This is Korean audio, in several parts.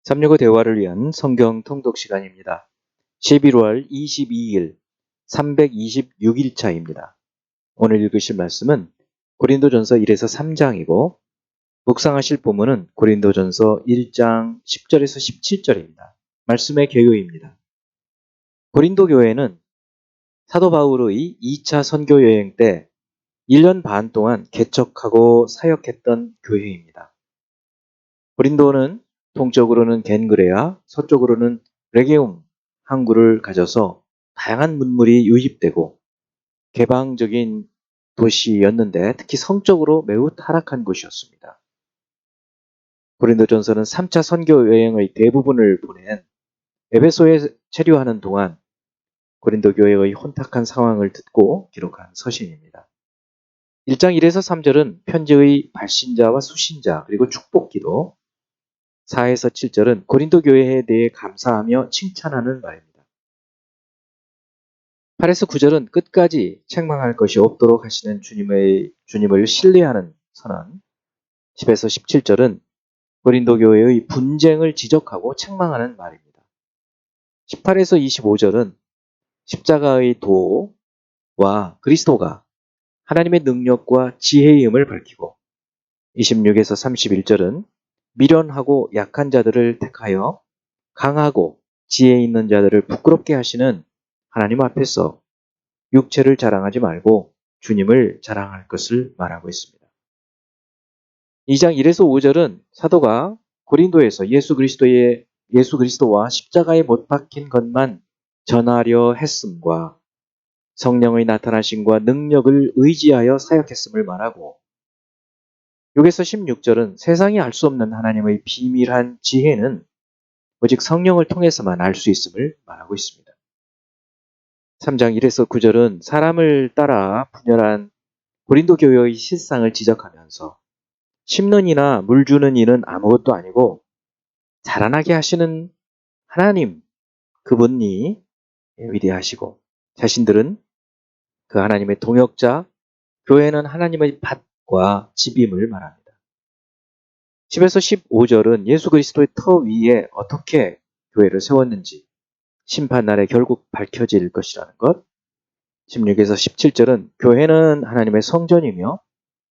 365 대화를 위한 성경 통독 시간입니다. 11월 22일 326일차입니다. 오늘 읽으실 말씀은 고린도전서 1에서 3장이고 묵상하실 본문은 고린도전서 1장 10절에서 17절입니다. 말씀의 개요입니다. 고린도 교회는 사도 바울의 2차 선교 여행 때 1년 반 동안 개척하고 사역했던 교회입니다. 고린도는 동쪽으로는 겐그레아, 서쪽으로는 레게움 항구를 가져서 다양한 문물이 유입되고 개방적인 도시였는데 특히 성적으로 매우 타락한 곳이었습니다. 고린도전서는 3차 선교 여행의 대부분을 보낸 에베소에 체류하는 동안 고린도 교회의 혼탁한 상황을 듣고 기록한 서신입니다. 1장 1에서 3절은 편지의 발신자와 수신자 그리고 축복기도, 4에서 7절은 고린도 교회에 대해 감사하며 칭찬하는 말입니다. 8에서 9절은 끝까지 책망할 것이 없도록 하시는 주님을 신뢰하는 선언, 10에서 17절은 고린도 교회의 분쟁을 지적하고 책망하는 말입니다. 18에서 25절은 십자가의 도와 그리스도가 하나님의 능력과 지혜임을 밝히고, 26에서 31절은 미련하고 약한 자들을 택하여 강하고 지혜 있는 자들을 부끄럽게 하시는 하나님 앞에서 육체를 자랑하지 말고 주님을 자랑할 것을 말하고 있습니다. 2장 1에서 5절은 사도가 고린도에서 예수 그리스도와 십자가에 못 박힌 것만 전하려 했음과 성령의 나타나심과 능력을 의지하여 사역했음을 말하고, 6에서 16절은 세상이 알 수 없는 하나님의 비밀한 지혜는 오직 성령을 통해서만 알 수 있음을 말하고 있습니다. 3장 1에서 9절은 사람을 따라 분열한 고린도 교회의 실상을 지적하면서 심는 이나 물 주는 이는 아무것도 아니고 자라나게 하시는 하나님, 그분이 위대하시고 자신들은 그 하나님의 동역자, 교회는 하나님의 밭과 집임을 말합니다. 10에서 15절은 예수 그리스도의 터 위에 어떻게 교회를 세웠는지 심판날에 결국 밝혀질 것이라는 것. 16에서 17절은 교회는 하나님의 성전이며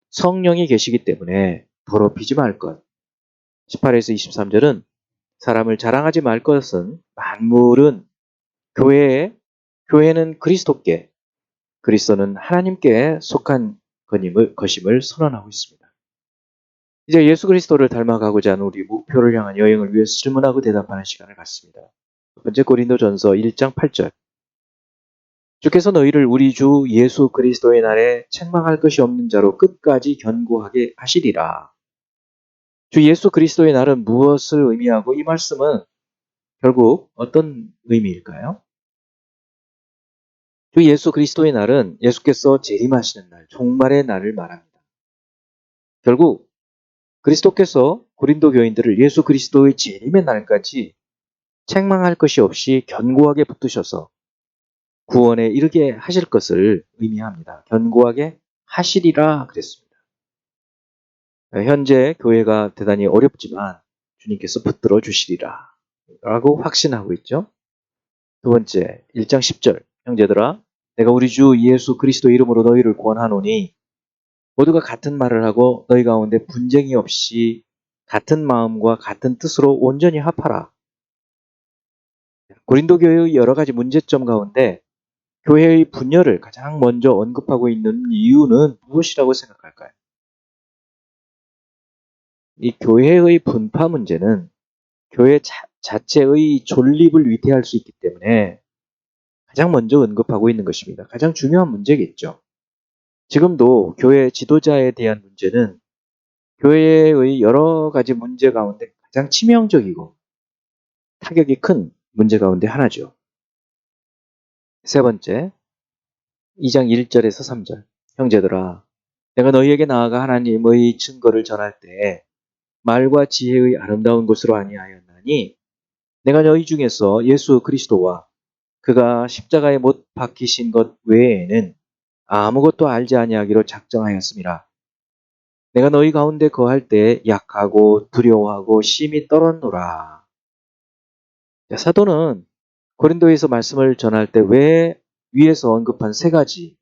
성령이 계시기 때문에 더럽히지 말 것. 18에서 23절은 사람을 자랑하지 말 것은 만물은 교회는 그리스도께, 그리스도는 하나님께 속한 것임을 선언하고 있습니다. 이제 예수 그리스도를 닮아가고자 하는 우리 목표를 향한 여행을 위해서 질문하고 대답하는 시간을 갖습니다. 첫 번째 고린도전서 1장 8절. 주께서 너희를 우리 주 예수 그리스도의 날에 책망할 것이 없는 자로 끝까지 견고하게 하시리라. 주 예수 그리스도의 날은 무엇을 의미하고 이 말씀은 결국 어떤 의미일까요? 주 예수 그리스도의 날은 예수께서 재림하시는 날, 종말의 날을 말합니다. 결국 그리스도께서 고린도 교인들을 예수 그리스도의 재림의 날까지 책망할 것이 없이 견고하게 붙드셔서 구원에 이르게 하실 것을 의미합니다. 견고하게 하시리라 그랬습니다. 현재 교회가 대단히 어렵지만 주님께서 붙들어 주시리라 라고 확신하고 있죠. 두 번째, 1장 10절. 형제들아, 내가 우리 주 예수 그리스도 이름으로 너희를 권하노니 모두가 같은 말을 하고 너희 가운데 분쟁이 없이 같은 마음과 같은 뜻으로 온전히 합하라. 고린도 교회의 여러 가지 문제점 가운데 교회의 분열을 가장 먼저 언급하고 있는 이유는 무엇이라고 생각할까요? 이 교회의 분파 문제는 교회 자체의 존립을 위태할 수 있기 때문에 가장 먼저 언급하고 있는 것입니다. 가장 중요한 문제겠죠. 지금도 교회 지도자에 대한 문제는 교회의 여러 가지 문제 가운데 가장 치명적이고 타격이 큰 문제 가운데 하나죠. 세 번째, 2장 1절에서 3절. 형제들아, 내가 너희에게 나아가 하나님의 증거를 전할 때 말과 지혜의 아름다운 것으로 아니하였나니 내가 너희 중에서 예수 그리스도와 그가 십자가에 못 박히신 것 외에는 아무것도 알지 아니하기로 작정하였습니다. 내가 너희 가운데 거할 때 약하고 두려워하고 심히 떨었노라. 자, 사도는 고린도에서 말씀을 전할 때 왜 위에서 언급한 세 가지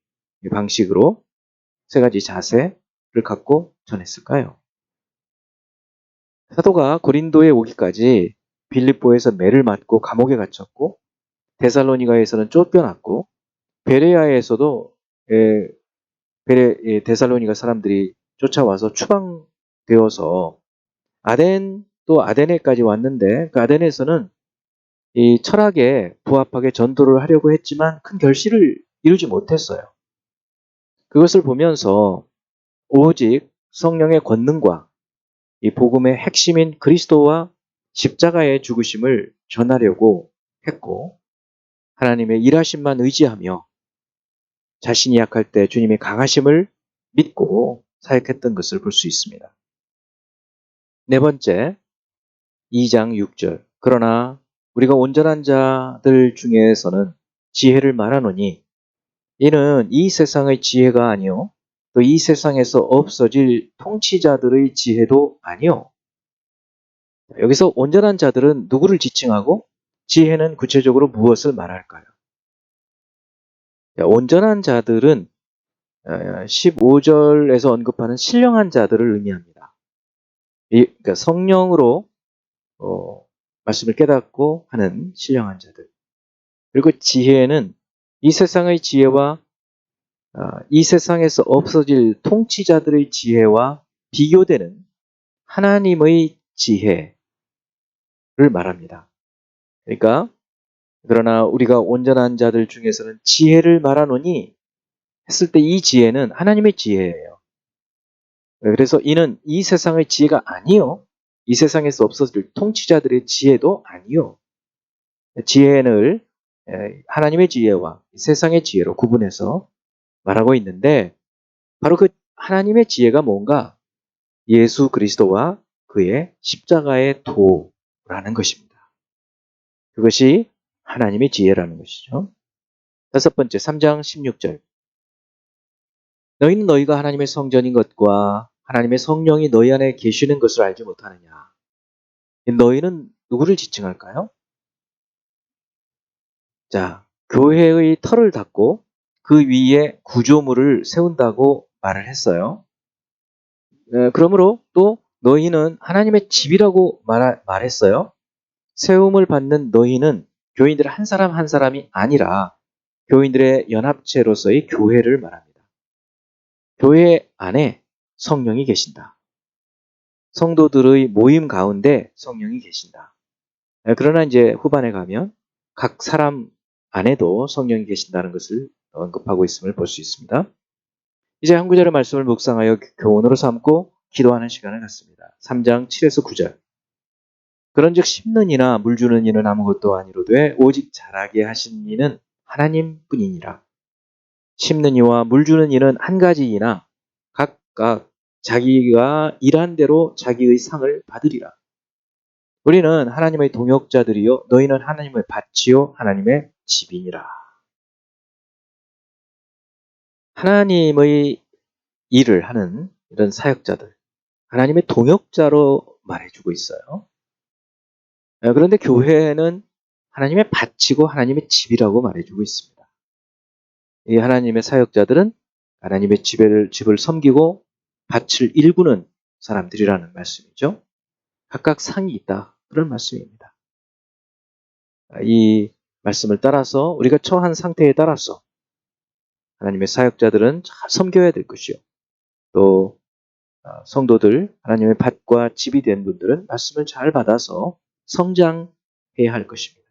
방식으로 세 가지 자세를 갖고 전했을까요? 사도가 고린도에 오기까지 빌립보에서 매를 맞고 감옥에 갇혔고 데살로니가에서는 쫓겨났고 베레아에서도 데살로니가 사람들이 쫓아와서 추방되어서 또 아데네까지 왔는데 그 아데네에서는 이 철학에 부합하게 전도를 하려고 했지만 큰 결실을 이루지 못했어요. 그것을 보면서 오직 성령의 권능과 이 복음의 핵심인 그리스도와 십자가의 죽으심을 전하려고 했고 하나님의 일하심만 의지하며 자신이 약할 때 주님의 강하심을 믿고 사역했던 것을 볼 수 있습니다. 네 번째, 2장 6절. 그러나 우리가 온전한 자들 중에서는 지혜를 말하노니 이는 이 세상의 지혜가 아니요 또 이 세상에서 없어질 통치자들의 지혜도 아니요. 여기서 온전한 자들은 누구를 지칭하고 지혜는 구체적으로 무엇을 말할까요? 온전한 자들은 15절에서 언급하는 신령한 자들을 의미합니다. 그러니까 성령으로 말씀을 깨닫고 하는 신령한 자들. 그리고 지혜는 이 세상의 지혜와 이 세상에서 없어질 통치자들의 지혜와 비교되는 하나님의 지혜를 말합니다. 그러니까 그러나 우리가 온전한 자들 중에서는 지혜를 말하노니 했을 때 이 지혜는 하나님의 지혜예요. 그래서 이는 이 세상의 지혜가 아니요. 이 세상에서 없어질 통치자들의 지혜도 아니요. 지혜를 하나님의 지혜와 세상의 지혜로 구분해서 말하고 있는데 바로 그 하나님의 지혜가 뭔가 예수 그리스도와 그의 십자가의 도라는 것입니다. 그것이 하나님의 지혜라는 것이죠. 다섯 번째 3장 16절. 너희는 너희가 하나님의 성전인 것과 하나님의 성령이 너희 안에 계시는 것을 알지 못하느냐. 너희는 누구를 지칭할까요? 자, 교회의 털을 닫고 그 위에 구조물을 세운다고 말을 했어요. 그러므로 또 너희는 하나님의 집이라고 말했어요. 세움을 받는 너희는 교인들 한 사람 한 사람이 아니라 교인들의 연합체로서의 교회를 말합니다. 교회 안에 성령이 계신다. 성도들의 모임 가운데 성령이 계신다. 그러나 이제 후반에 가면 각 사람 안에도 성령이 계신다는 것을 언급하고 있음을 볼 수 있습니다. 이제 한 구절의 말씀을 묵상하여 교훈으로 삼고 기도하는 시간을 갖습니다. 3장 7에서 9절. 그런즉 심는 이나 물 주는 이는 아무것도 아니로되 오직 자라게 하신 이는 하나님뿐이니라. 심는 이와 물 주는 이는 한 가지이나 각각 자기가 일한 대로 자기의 상을 받으리라. 우리는 하나님의 동역자들이요 너희는 하나님의 밭이요 하나님의 집이니라. 하나님의 일을 하는 이런 사역자들, 하나님의 동역자로 말해주고 있어요. 그런데 교회는 하나님의 밭이고 하나님의 집이라고 말해주고 있습니다. 이 하나님의 사역자들은 하나님의 집을 섬기고 밭을 일구는 사람들이라는 말씀이죠. 각각 상이 있다. 그런 말씀입니다. 이 말씀을 따라서 우리가 처한 상태에 따라서 하나님의 사역자들은 잘 섬겨야 될 것이요. 또 성도들, 하나님의 밭과 집이 된 분들은 말씀을 잘 받아서 성장해야 할 것입니다.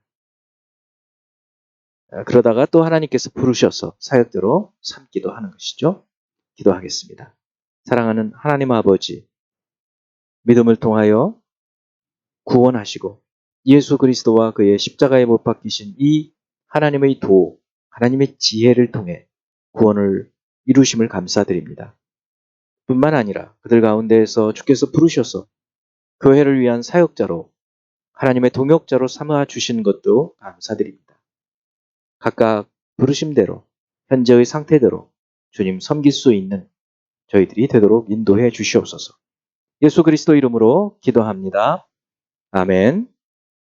그러다가 또 하나님께서 부르셔서 사역대로 삼기도 하는 것이죠. 기도하겠습니다. 사랑하는 하나님 아버지, 믿음을 통하여 구원하시고 예수 그리스도와 그의 십자가에 못 박히신 이 하나님의 도, 하나님의 지혜를 통해 구원을 이루심을 감사드립니다. 뿐만 아니라 그들 가운데에서 주께서 부르셔서 교회를 위한 사역자로 하나님의 동역자로 삼아 주신 것도 감사드립니다. 각각 부르심대로 현재의 상태대로 주님 섬길 수 있는 저희들이 되도록 인도해 주시옵소서. 예수 그리스도 이름으로 기도합니다. 아멘.